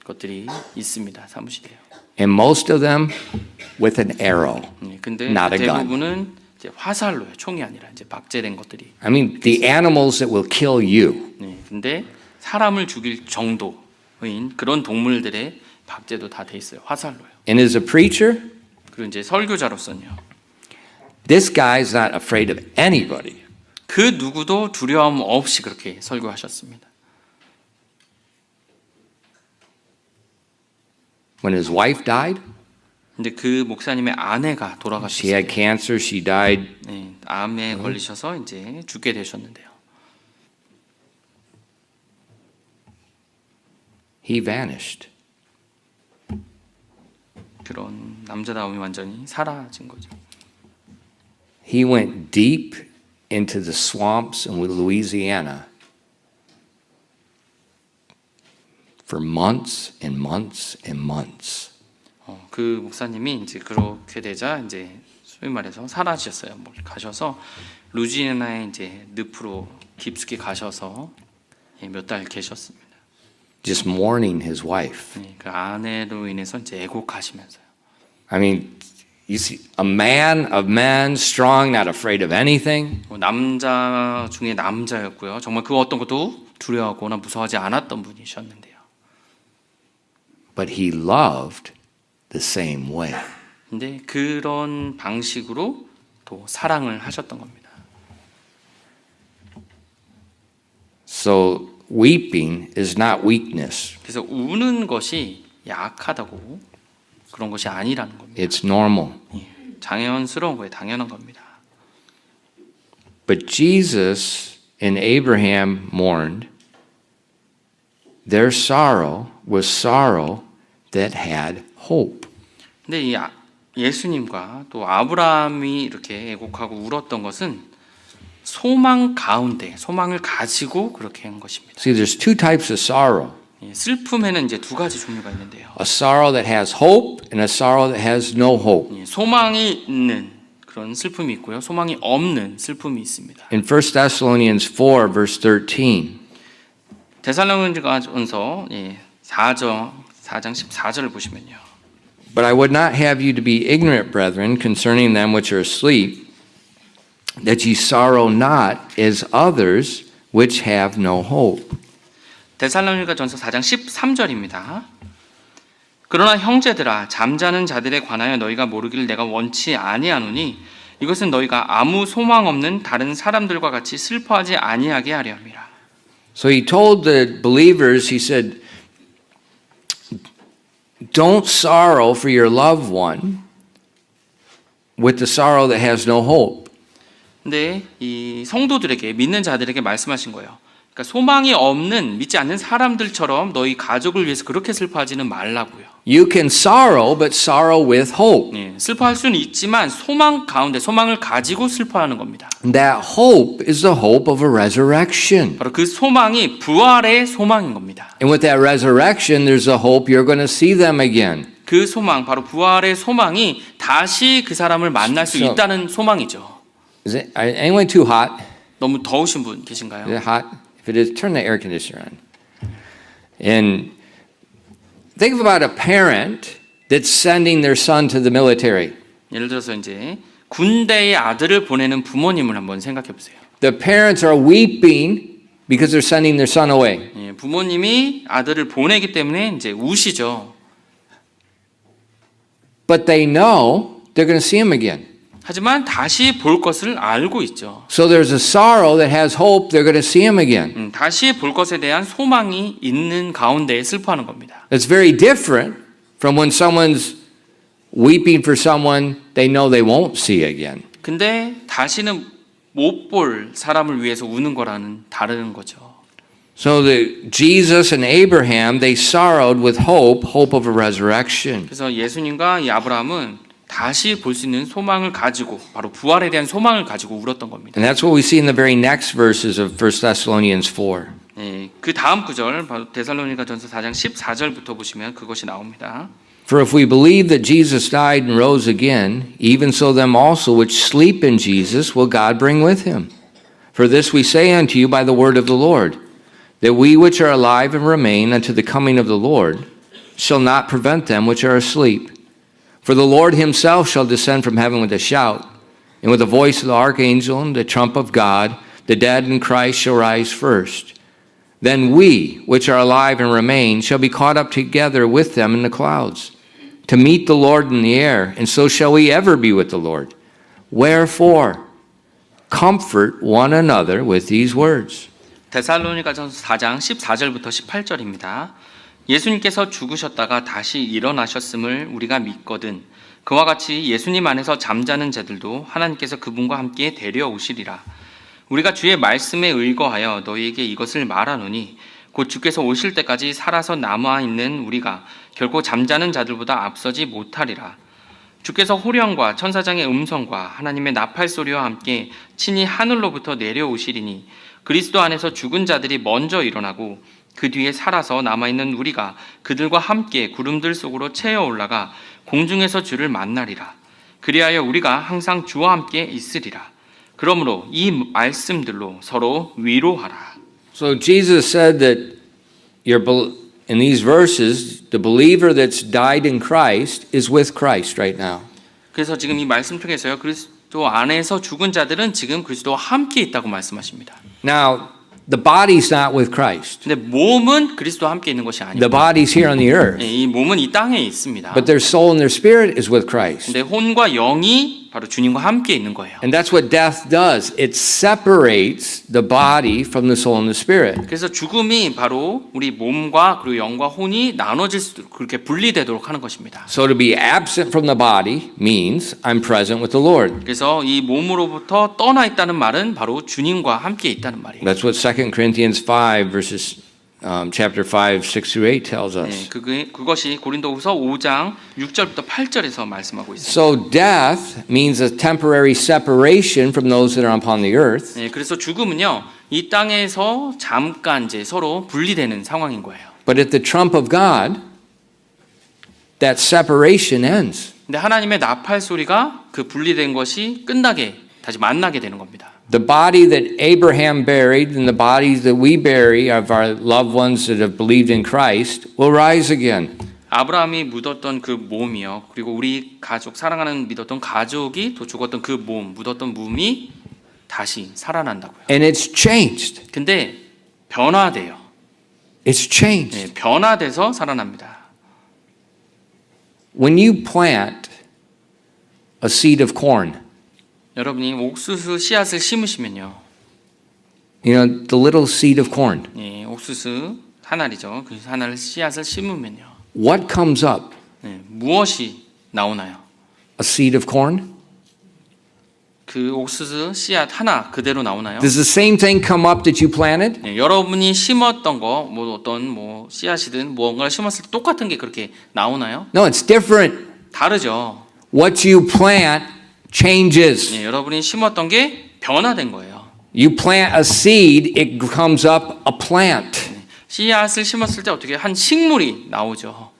것들이 있습니다. 사무실에요. And most of them with an arrow. 근데 Not a gun. 대부분은 이제 화살로요. 총이 아니라 이제 박제된 것들이. I mean the animals that will kill you. 근데 사람을 죽일 정도인 그런 동물들의 박제도 다 돼 있어요. 화살로요. And as a preacher, 그리고 이제 설교자로서는요. this guy's not afraid of anybody. 그 누구도 두려움 없이 그렇게 설교하셨습니다. When his wife died, 근데 그 목사님의 아내가 She 돌아가셨어요. had cancer. She died. 네, 암에 걸리셔서 이제 죽게 되셨는데요. He vanished. 그런 남자다움이 완전히 사라진 거죠. He went deep into the swamps in Louisiana for months and months and months. 그 목사님이 이제 그렇게 되자 이제 소위 말해서 사라지셨어요. 가셔서 루지애나에 이제 늪으로 깊숙이 가셔서 몇 달 계셨습니다. Just mourning his wife. 그 아내로 인해서 이제 애곡하시면서요. I mean, you see, a man of men, strong, not afraid of anything. 남자 중에 남자였고요. 정말 그 어떤 것도 두려워하거나 무서워하지 않았던 분이셨는데요. But he loved the same way. 근데 그런 방식으로 또 사랑을 하셨던 겁니다. So weeping is not weakness. 그래서 우는 것이 약하다고 그런 것이 아니라는 겁니다. It's normal. 자연스러운 거예요. 당연한 겁니다. But Jesus and Abraham mourned. Their sorrow was sorrow that had hope. 근데 이 예수님과 또 아브라함이 이렇게 애곡하고 울었던 것은 소망 가운데 소망을 가지고 그렇게 한 것입니다. See, there's two types of sorrow. 슬픔에는 이제 두 가지 종류가 있는데요. A sorrow that has hope and a sorrow that has no hope. 소망이 있는 그런 슬픔이 있고요. 소망이 없는 슬픔이 있습니다. In 1 Thessalonians 4 verse 13, 데살로니가전서 4장 14절을 보시면요. But I would not have you to be ignorant, brethren, concerning them which are asleep, that ye sorrow not as others which have no hope. 데살로니가전서 4장 13절입니다. 그러나 형제들아 잠자는 자들에 관하여 너희가 모르기를 내가 원치 아니하노니 이것은 너희가 아무 소망 없는 다른 사람들과 같이 슬퍼하지 아니하게 하려 함이라. So he told the believers, he said, don't sorrow for your loved one with the sorrow that has no hope. 근데 이 성도들에게 믿는 자들에게 말씀하신 거예요. 그러니까 소망이 없는 믿지 않는 사람들처럼 너희 가족을 위해서 그렇게 슬퍼하지는 말라고요. You can sorrow, but sorrow with hope. 슬퍼할 수는 있지만 소망 가운데 소망을 가지고 슬퍼하는 겁니다. That hope is the hope of a resurrection. 바로 그 소망이 부활의 소망인 겁니다. And with that resurrection, there's a hope you're going to see them again. 그 소망, 바로 부활의 소망이 다시 그 사람을 만날 수 So- 있다는 소망이죠. Is it anyone too hot? 너무 더우신 분 Is 계신가요? it hot? If it is, turn the air conditioner on. And think about a parent that's sending their son to the military. 예를 들어서 이제 군대에 아들을 보내는 부모님을 한번 생각해 보세요. The parents are weeping because they're sending their son away. 부모님이 아들을 보내기 때문에 이제 우시죠. But they know they're going to see him again. 하지만 다시 볼 것을 알고 있죠. So there's a sorrow that has hope they're going to see him again. 다시 볼 것에 대한 소망이 있는 가운데 슬퍼하는 겁니다. It's very different from when someone's weeping for someone they know they won't see again. 근데 다시는 못 볼 사람을 위해서 우는 거라는 다른 거죠. So Jesus and Abraham, they sorrowed with hope, hope of a resurrection. 그래서 예수님과 이 아브라함은 다시 볼 수 있는 소망을 가지고 바로 부활에 대한 소망을 가지고 울었던 겁니다. And that's what we see in the very next verses of 1 Thessalonians 4. 그 다음 구절 바로 데살로니가전서 4장 14절부터 보시면 그것이 나옵니다. For if we believe that Jesus died and rose again, even so them also which sleep in Jesus will God bring with him. For this we say unto you by the word of the Lord, that we which are alive and remain unto the coming of the Lord shall not prevent them which are asleep. For the Lord himself shall descend from heaven with a shout, and with the voice of the archangel and the trump of God, the dead in Christ shall rise first. Then we, which are alive and remain, shall be caught up together with them in the clouds, to meet the Lord in the air, and so shall we ever be with the Lord. Wherefore, comfort one another with these words. 데살로니가전서 4장 14절부터 18절입니다. 예수님께서 죽으셨다가 다시 일어나셨음을 우리가 믿거든 그와 같이 예수님 안에서 잠자는 자들도 하나님께서 그분과 함께 데려오시리라. 우리가 주의 말씀에 의거하여 너희에게 이것을 말하노니 곧 주께서 오실 때까지 살아서 남아있는 우리가 결코 잠자는 자들보다 앞서지 못하리라. 주께서 호령과 천사장의 음성과 하나님의 나팔 소리와 함께 친히 하늘로부터 내려오시리니 그리스도 안에서 죽은 자들이 먼저 일어나고 그 뒤에 살아서 남아있는 우리가 그들과 함께 구름들 속으로 채어 올라가 공중에서 주를 만나리라. 그리하여 우리가 항상 주와 함께 있으리라. 그러므로 이 말씀들로 서로 위로하라. So Jesus said that in these verses, the believer that's died in Christ is with Christ right now. 그래서 지금 이 말씀 통해서요. 그리스도 안에서 죽은 자들은 지금 그리스도와 함께 있다고 말씀하십니다. Now, the body's not with Christ. 근데 몸은 그리스도와 함께 있는 것이 The 아닙니다. body's here on the earth. 이 몸은 이 땅에 있습니다. But their soul and their spirit is with Christ. 근데 혼과 영이 바로 주님과 함께 있는 거예요. And that's what death does. It separates the body from the soul and the spirit. 그래서 죽음이 바로 우리 몸과 그리고 영과 혼이 나눠질 수 있도록 그렇게 분리되도록 하는 것입니다. So to be absent from the body means I'm present with the Lord. 그래서 이 몸으로부터 떠나 있다는 말은 바로 주님과 함께 있다는 말이에요. That's what 2 Corinthians 5 verses chapter 5, 6 through 8 tells 네, us. 그것이 고린도후서 5장 6절부터 8절에서 말씀하고 있습니다. So death means a temporary separation from those that are upon the earth. 네, 그래서 죽음은요 이 땅에서 잠깐 이제 서로 분리되는 상황인 거예요. But at the trump of God, that separation ends. 근데 하나님의 나팔 소리가 그 분리된 것이 끝나게 다시 만나게 되는 겁니다. The body that Abraham buried and the bodies that we bury of our loved ones that have believed in Christ will rise again. 아브라함이 묻었던 그 몸이요. 그리고 우리 가족 사랑하는 믿었던 가족이 또 죽었던 그 몸, 묻었던 몸이 다시 살아난다고요. And it's changed. 근데 변화돼요. It's changed. 네, 변화돼서 살아납니다. When you plant a seed of corn, 여러분이 옥수수 씨앗을 심으시면요. you know, the little seed of corn, 예, 옥수수 한 알이죠. 그 한 알 씨앗을 심으면요. what comes up? 네, 무엇이 나오나요? A seed of corn? 그 옥수수 씨앗 하나 그대로 나오나요? Does the same thing come up that you planted? 네, 여러분이 심었던 거, 뭐 어떤 뭐 씨앗이든 무언가를 심었을 때 똑같은 게 그렇게 나오나요? No, it's different. 다르죠. What you plant changes. 네, 여러분이 심었던 게 변화된 거예요. You plant a seed, it comes up a plant. 씨앗을 심었을 때 어떻게 한 식물이 나오죠.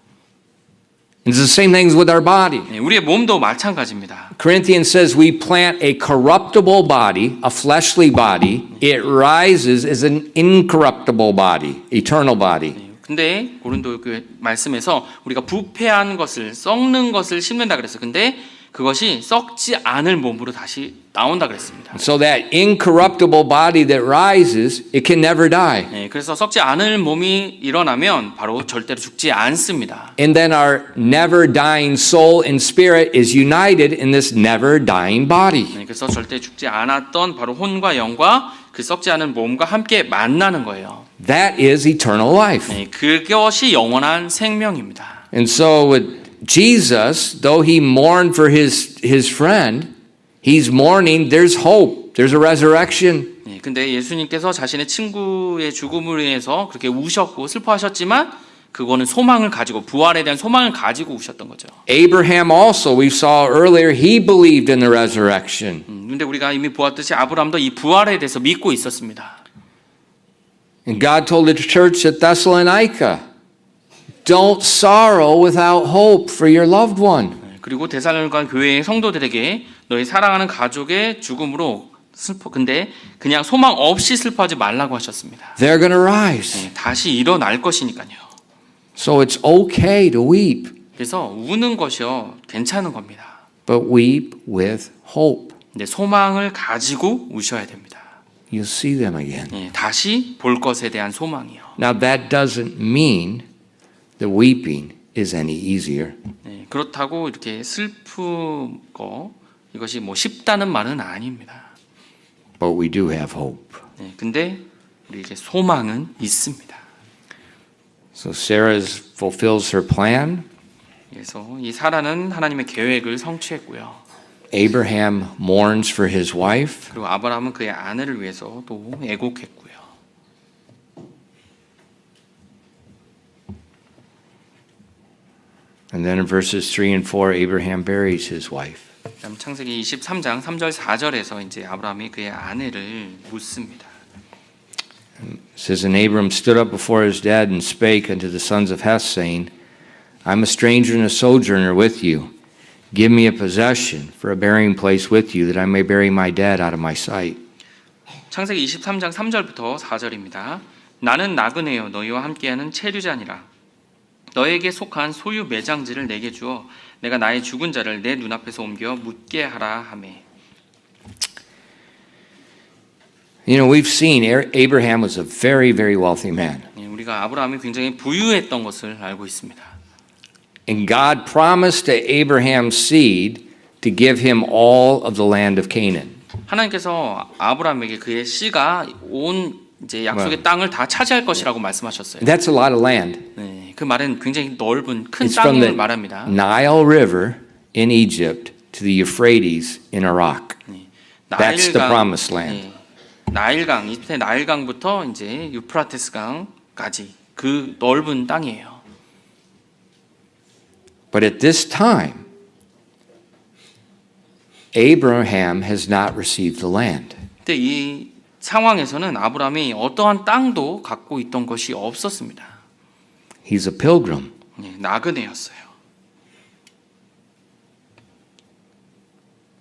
It's the same things with our body. 네, 우리의 몸도 마찬가지입니다. Corinthians says we plant a corruptible body, a fleshly body. It rises as an incorruptible body, eternal body. 네, 근데 고린도 그 말씀에서 우리가 부패한 것을 썩는 것을 심는다 그랬어요. 근데 그것이 썩지 않을 몸으로 다시 나온다 그랬습니다. So that incorruptible body that rises, it can never die. 네, 그래서 썩지 않을 몸이 일어나면 바로 절대로 죽지 않습니다. And then our never dying soul and spirit is united in this never dying body. 네, 그래서 절대 죽지 않았던 바로 혼과 영과 그 썩지 않은 몸과 함께 만나는 거예요. That is eternal life. 네, 그것이 영원한 생명입니다. And so with Jesus, though he mourned for his friend, he's mourning, there's hope, there's a resurrection. 네, 근데 예수님께서 자신의 친구의 죽음을 위해서 그렇게 우셨고 슬퍼하셨지만 그거는 소망을 가지고 부활에 대한 소망을 가지고 우셨던 거죠. Abraham also, we saw earlier, he believed in the resurrection. 근데 우리가 이미 보았듯이 아브라함도 이 부활에 대해서 믿고 있었습니다. And God told the church at Thessalonica, don't sorrow without hope for your loved one. 네, 그리고 데살로니가 교회의 성도들에게 너희 사랑하는 가족의 죽음으로 근데 그냥 소망 없이 슬퍼하지 말라고 하셨습니다. They're going to rise. 네, 다시 일어날 것이니까요. So it's okay to weep, 그래서 우는 것이요 괜찮은 겁니다. but weep with hope. 근데 소망을 가지고 우셔야 됩니다. You'll see them again. 네, 다시 볼 것에 대한 소망이요. Now that doesn't mean the weeping is any easier. 네, 그렇다고 이렇게 슬픈 거 이것이 뭐 쉽다는 말은 아닙니다. But we do have hope. 네, 근데 우리에게 소망은 있습니다. So Sarah fulfills her plan. 그래서 이 사라는 하나님의 계획을 성취했고요. Abraham mourns for his wife. 그리고 아브라함은 그의 아내를 위해서 또 애곡했고요. And then in verses 3 and 4, Abraham buries his wife. 그다음 창세기 23장 3절 4절에서 이제 아브라함이 그의 아내를 묻습니다. It says, And Abram stood up before his dad and spake unto the sons of Heth, saying, I'm a stranger and a sojourner with you. Give me a possession for a burying place with you, that I may bury my dead out of my sight. 창세기 23장 3절부터 4절입니다. 나는 나그네요 너희와 함께하는 체류자니라. 너에게 속한 소유 매장지를 내게 주어 내가 나의 죽은 자를 내 눈앞에서 옮겨 묻게 하라 하매. You know, we've seen Abraham was a very, very wealthy man. 우리가 아브라함이 굉장히 부유했던 것을 알고 있습니다. And God promised to Abraham's seed to give him all of the land of Canaan. 하나님께서 아브라함에게 그의 씨가 온 이제 약속의 땅을 다 차지할 것이라고 말씀하셨어요. That's a lot of land. 네, 그 말은 굉장히 넓은 큰 It's from 땅을 the 말합니다. Nile River in Egypt to the Euphrates in Iraq. That's the promised land. 나일강, 이집트의 나일강부터 이제 유프라테스 강까지 그 넓은 땅이에요. But at this time, Abraham has not received the land. 근데 이 상황에서는 아브라함이 어떠한 땅도 갖고 있던 것이 없었습니다. He's a pilgrim. 나그네였어요.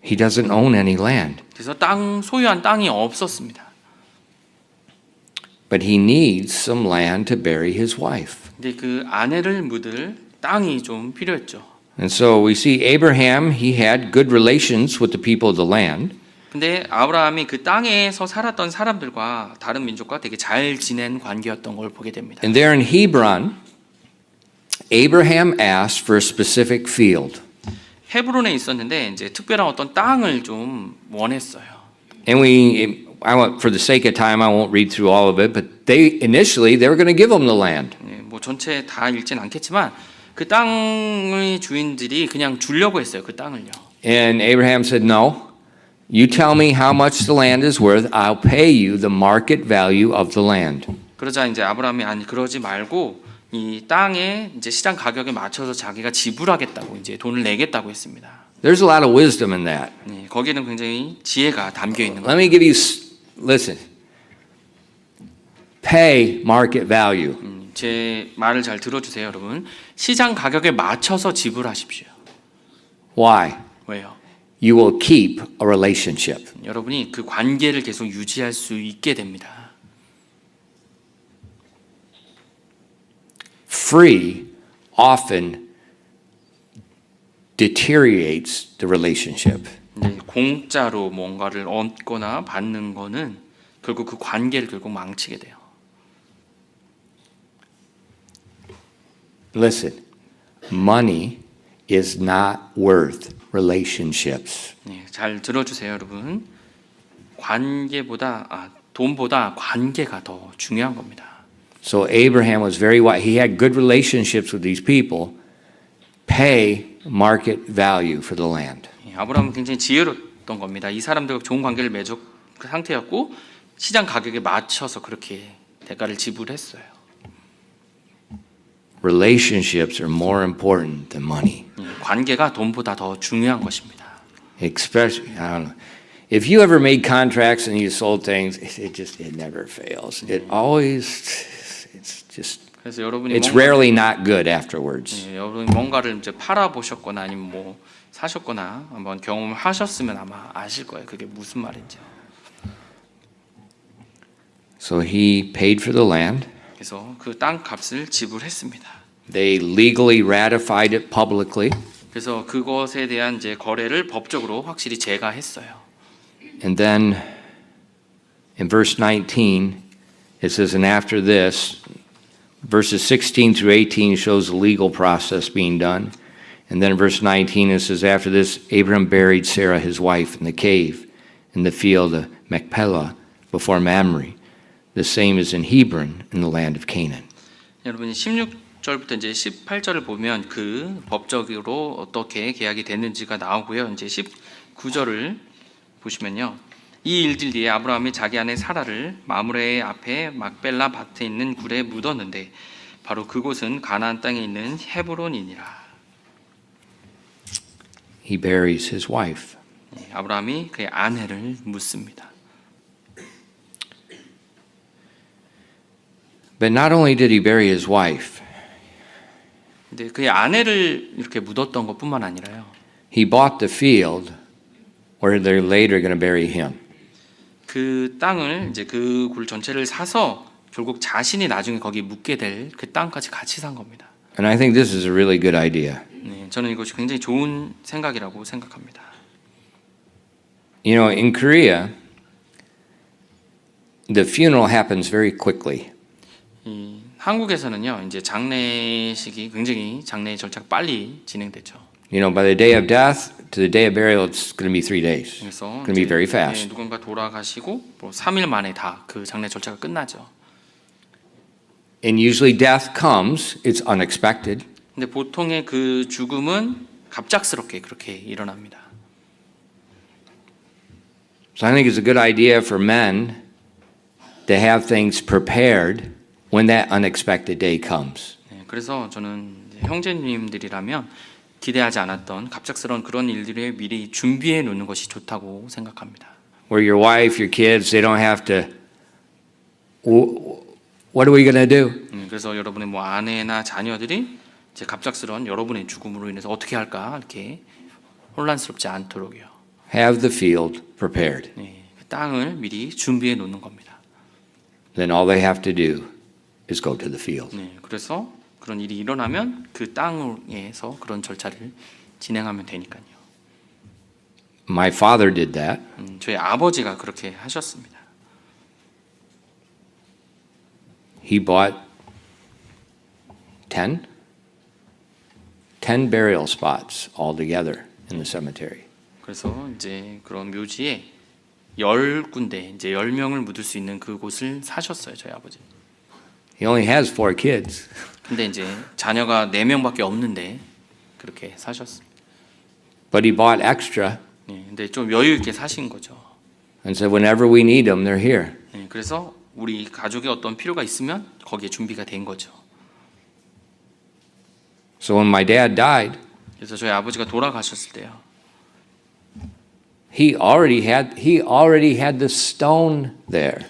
He doesn't own any land. 그래서 소유한 땅이 없었습니다. But he needs some land to bury his wife. 근데 그 아내를 묻을 땅이 좀 필요했죠. And so we see Abraham, he had good relations with the people of the land. 근데 아브라함이 그 땅에서 살았던 사람들과 다른 민족과 되게 잘 지낸 관계였던 걸 보게 됩니다. And there in Hebron, Abraham asked for a specific field. 헤브론에 있었는데 이제 특별한 어떤 땅을 좀 원했어요. And for the sake of time, I won't read through all of it, but initially they were going to give him the land. 뭐 전체 다 읽진 않겠지만 그 땅의 주인들이 그냥 주려고 했어요. 그 땅을요. And Abraham said, No, you tell me how much the land is worth, I'll pay you the market value of the land. 그러자 이제 아브라함이 아니 그러지 말고 이 땅의 이제 시장 가격에 맞춰서 자기가 지불하겠다고 이제 돈을 내겠다고 했습니다. There's a lot of wisdom in that. 거기에는 굉장히 지혜가 담겨 있는 Let 거예요. me give you, listen. Pay market value. 제 말을 잘 들어주세요, 여러분. 시장 가격에 맞춰서 지불하십시오. Why? 왜요? You will keep a relationship. 여러분이 그 관계를 계속 유지할 수 있게 됩니다. Free often deteriorates the relationship. 공짜로 뭔가를 얻거나 받는 거는 결국 그 관계를 결국 망치게 돼요. Listen, money is not worth relationships. 잘 들어주세요, 여러분. 돈보다 관계가 더 중요한 겁니다. So Abraham was very wise. He had good relationships with these people. Pay market value for the land. 아브라함은 굉장히 지혜로웠던 겁니다. 이 사람들과 좋은 관계를 맺은 그 상태였고 시장 가격에 맞춰서 그렇게 대가를 지불했어요. Relationships are more important than money. 관계가 돈보다 더 중요한 것입니다. Especially, I don't know. If you ever made contracts and you sold things, it never fails. It always, 그래서 여러분이 it's rarely not good afterwards. 여러분이 뭔가를 이제 팔아 보셨거나 아니면 뭐 사셨거나 한번 경험을 하셨으면 아마 아실 거예요. 그게 무슨 말인지. So he paid for the land. 그래서 그 땅 값을 지불했습니다. They legally ratified it publicly. 그래서 그것에 대한 이제 거래를 법적으로 확실히 제가했어요. And then in verse 19 it says, and after this, verses 16 through 18 shows the legal process being done. And then in verse 19 it says, after this, Abram buried Sarah his wife in the cave in the field of Machpelah before Mamre. The same is in Hebron in the land of Canaan. 여러분이 16절부터 이제 18절을 보면 그 법적으로 어떻게 계약이 됐는지가 나오고요. 이제 19절을 보시면요. 이 일들 뒤에 아브라함이 자기 아내 사라를 마므레의 앞에 막벨라 밭에 있는 굴에 묻었는데 바로 그곳은 가나안 땅에 있는 헤브론이니라. He buries his wife. 아브라함이 그의 아내를 묻습니다. But not only did he bury his wife, 근데 그의 아내를 이렇게 묻었던 것뿐만 아니라요. he bought the field where they're later going to bury him. 그 땅을 이제 그 굴 전체를 사서 결국 자신이 나중에 거기 묻게 될 그 땅까지 같이 산 겁니다. And I think this is a really good idea. 네, 저는 이것이 굉장히 좋은 생각이라고 생각합니다. You know, in Korea, the funeral happens very quickly. 이 한국에서는요, 이제 장례식이 굉장히 장례 절차가 빨리 진행되죠. You know, by the day of death to the day of burial, it's going to be 3 days. 그래서 It's going to be very fast. 누군가 돌아가시고 뭐 3일 만에 다 그 장례 절차가 끝나죠. And usually death comes, it's unexpected. 근데 보통의 그 죽음은 갑작스럽게 그렇게 일어납니다. So I think it's a good idea for men to have things prepared when that unexpected day comes. 네, 그래서 저는 이제 형제님들이라면 기대하지 않았던 갑작스러운 그런 일들에 미리 준비해 놓는 것이 좋다고 생각합니다. Where your wife, your kids, they don't have to, what are we going to do? 그래서 여러분의 뭐 아내나 자녀들이 이제 갑작스러운 여러분의 죽음으로 인해서 어떻게 할까 이렇게 혼란스럽지 않도록요. Have the field prepared. 네, 그 땅을 미리 준비해 놓는 겁니다. Then all they have to do is go to the field. 네, 그래서 그런 일이 일어나면 그 땅에서 그런 절차를 진행하면 되니까요. My father did that. 저희 아버지가 그렇게 하셨습니다. He bought 10 burial spots altogether in the cemetery. 그래서 이제 그런 묘지에 10군데 이제 10명을 묻을 수 있는 그곳을 사셨어요, 저희 아버지. He only has 4 kids. 근데 이제 자녀가 4명밖에 없는데 그렇게 사셨습니다. But he bought extra 네, 근데 좀 여유 있게 사신 거죠. and said, whenever we need them, they're here. 네, 그래서 우리 가족에 어떤 필요가 있으면 거기에 준비가 된 거죠. So when my dad died, 그래서 저희 아버지가 돌아가셨을 때요. he already had the stone there.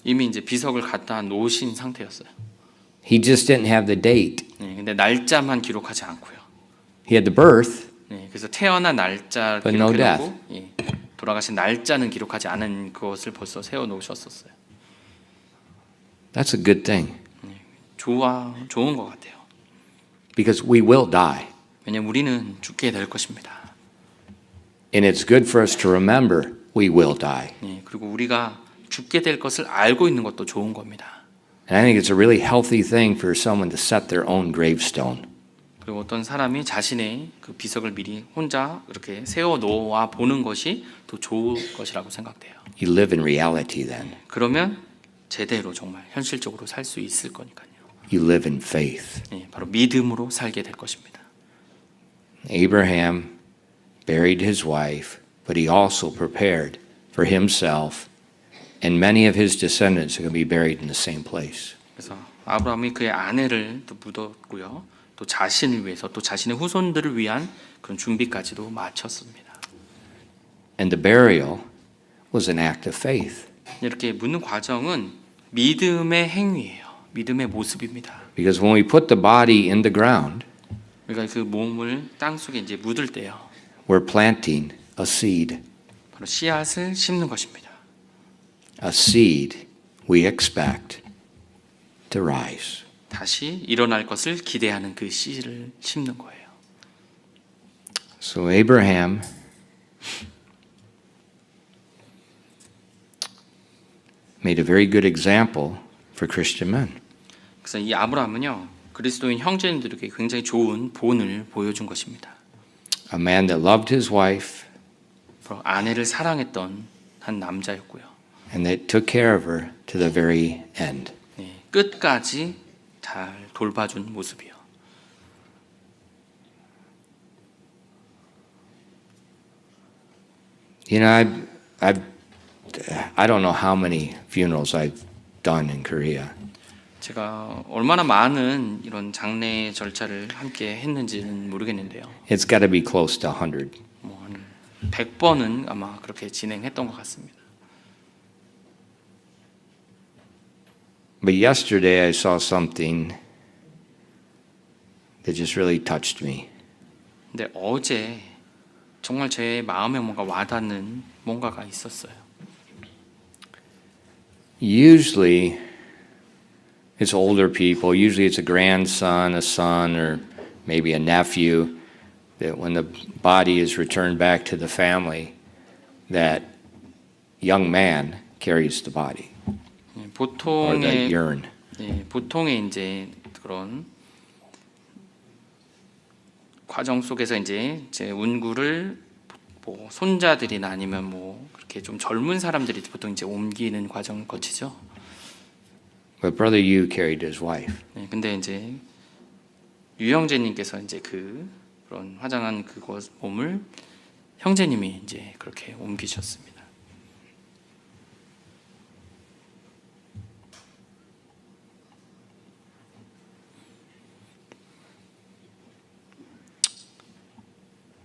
이미 이제 비석을 갖다 놓으신 상태였어요. He just didn't have the date. 네, 근데 날짜만 기록하지 않고요. He had the birth, 네, 그래서 태어난 날짜 But no 기록해놓고 예, 돌아가신 날짜는 기록하지 않은 그것을 벌써 세워 놓으셨었어요. that's a good thing 좋은 것 같아요. because we will die. 왜냐면 우리는 죽게 될 것입니다. And it's good for us to remember we will die. 예, 그리고 우리가 죽게 될 것을 알고 있는 것도 좋은 겁니다. And I think it's a really healthy thing for someone to set their own gravestone. 그리고 어떤 사람이 자신의 그 비석을 미리 혼자 이렇게 세워 놓아 보는 것이 더 좋을 것이라고 생각돼요. You live in reality then. 그러면 제대로 정말 현실적으로 살 수 있을 거니까요. You live in faith. 예, 바로 믿음으로 살게 될 것입니다. Abraham buried his wife, but he also prepared for himself, and many of his descendants are going to be buried in the same place. 그래서 아브라함이 그의 아내를 또 묻었고요. 또 자신을 위해서 또 자신의 후손들을 위한 그런 준비까지도 마쳤습니다. And the burial was an act of faith. 이렇게 묻는 과정은 믿음의 행위예요. 믿음의 모습입니다. Because when we put the body in the ground, 우리가 그 몸을 땅 속에 이제 묻을 때요. we're planting a seed. 바로 씨앗을 심는 것입니다. A seed we expect to rise. 다시 일어날 것을 기대하는 그 씨를 심는 거예요. So Abraham made a very good example for Christian men. 그래서 이 아브라함은요. 그리스도인 형제님들에게 굉장히 좋은 본을 보여준 것입니다. A man that loved his wife 바로 아내를 사랑했던 한 남자였고요. and that took care of her to the very end. 네, 끝까지 잘 돌봐준 모습이요. You know, I don't know how many funerals I've done in Korea. 제가 얼마나 많은 이런 장례 절차를 함께 했는지는 모르겠는데요. It's got to be close to 100. 뭐 한 100번은 아마 그렇게 진행했던 것 같습니다. But yesterday I saw something that just really touched me. 근데 어제 정말 제 마음에 뭔가 와닿는 뭔가가 있었어요. Usually it's older people, usually it's a grandson, a son, or maybe a nephew, that when the body is returned back to the family, that young man carries the body or the urn. 보통의 이제 그런 과정 속에서 이제 제 운구를 뭐 손자들이나 아니면 뭐 그렇게 좀 젊은 사람들이 보통 이제 옮기는 과정을 거치죠. But Brother Yu carried his wife. 근데 이제 유형제님께서 이제 그런 화장한 그곳 몸을 형제님이 이제 그렇게 옮기셨습니다.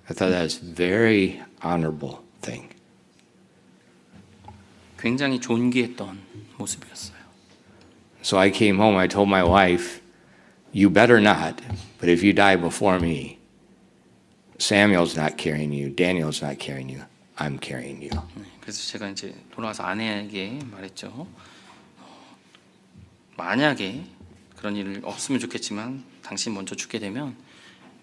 I thought that was a very honorable thing. 굉장히 존귀했던 모습이었어요. So I came home, I told my wife, you better not, but if you die before me, Samuel's not carrying you, Daniel's not carrying you, I'm carrying you. 그래서 제가 이제 돌아와서 아내에게 말했죠. 만약에 그런 일 없으면 좋겠지만 당신 먼저 죽게 되면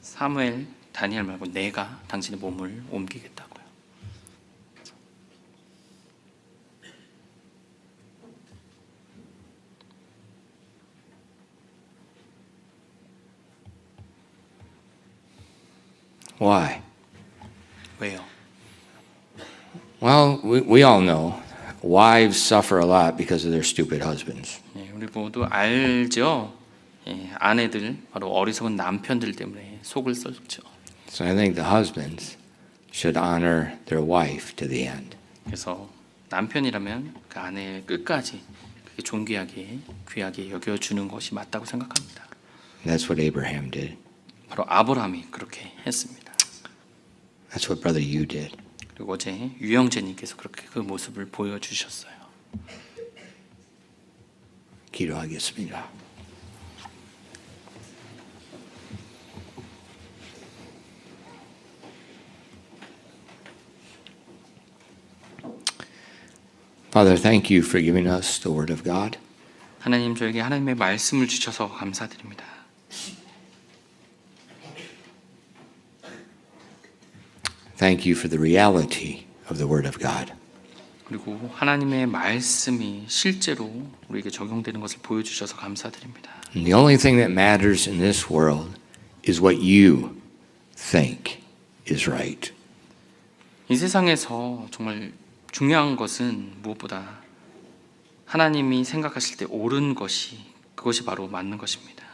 사무엘, 다니엘 말고 내가 당신의 몸을 옮기겠다고요. Why? 왜요? Well, we all know wives suffer a lot because of their stupid husbands. 우리 모두 알죠. 아내들 바로 어리석은 남편들 때문에 속을 썩죠. So I think the husbands should honor their wife to the end. 그래서 남편이라면 그 아내의 끝까지 그게 존귀하게 귀하게 여겨주는 것이 맞다고 생각합니다. That's what Abraham did. 바로 아브라함이 그렇게 했습니다. That's what Brother Yu did. 그리고 어제 유영재님께서 그렇게 그 모습을 보여주셨어요. 기도하겠습니다. Father, thank you for giving us the Word of God. 하나님 저에게 하나님의 말씀을 주셔서 감사드립니다. Thank you for the reality of the Word of God. 그리고 하나님의 말씀이 실제로 우리에게 적용되는 것을 보여주셔서 감사드립니다. And the only thing that matters in this world is what you think is right. 이 세상에서 정말 중요한 것은 무엇보다 하나님이 생각하실 때 옳은 것이 그것이 바로 맞는 것입니다.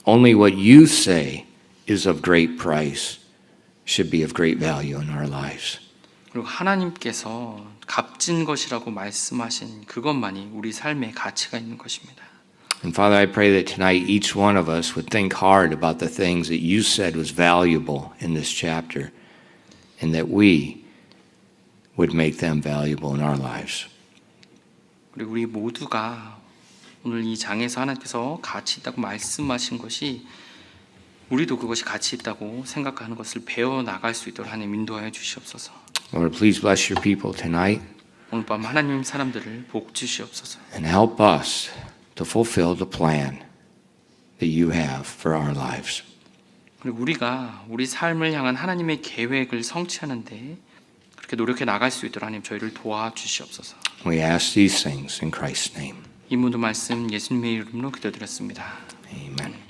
Only what you say is of great price should be of great value in our lives. 그리고 하나님께서 값진 것이라고 말씀하신 그것만이 우리 삶에 가치가 있는 것입니다. And Father, I pray that tonight each one of us would think hard about the things that you said was valuable in this chapter, and that we would make them valuable in our lives. 그리고 우리 모두가 오늘 이 장에서 하나님께서 가치 있다고 말씀하신 것이 우리도 그것이 가치 있다고 생각하는 것을 배워 나갈 수 있도록 하나님 인도하여 주시옵소서. Lord, please bless your people tonight 오늘 밤 하나님 사람들을 복 주시옵소서. and help us to fulfill the plan that you have for our lives. 그리고 우리가 우리 삶을 향한 하나님의 계획을 성취하는데 그렇게 노력해 나갈 수 있도록 하나님 저희를 도와주시옵소서. We ask these things in Christ's name. 이 모든 말씀 예수님의 이름으로 기도드렸습니다. Amen.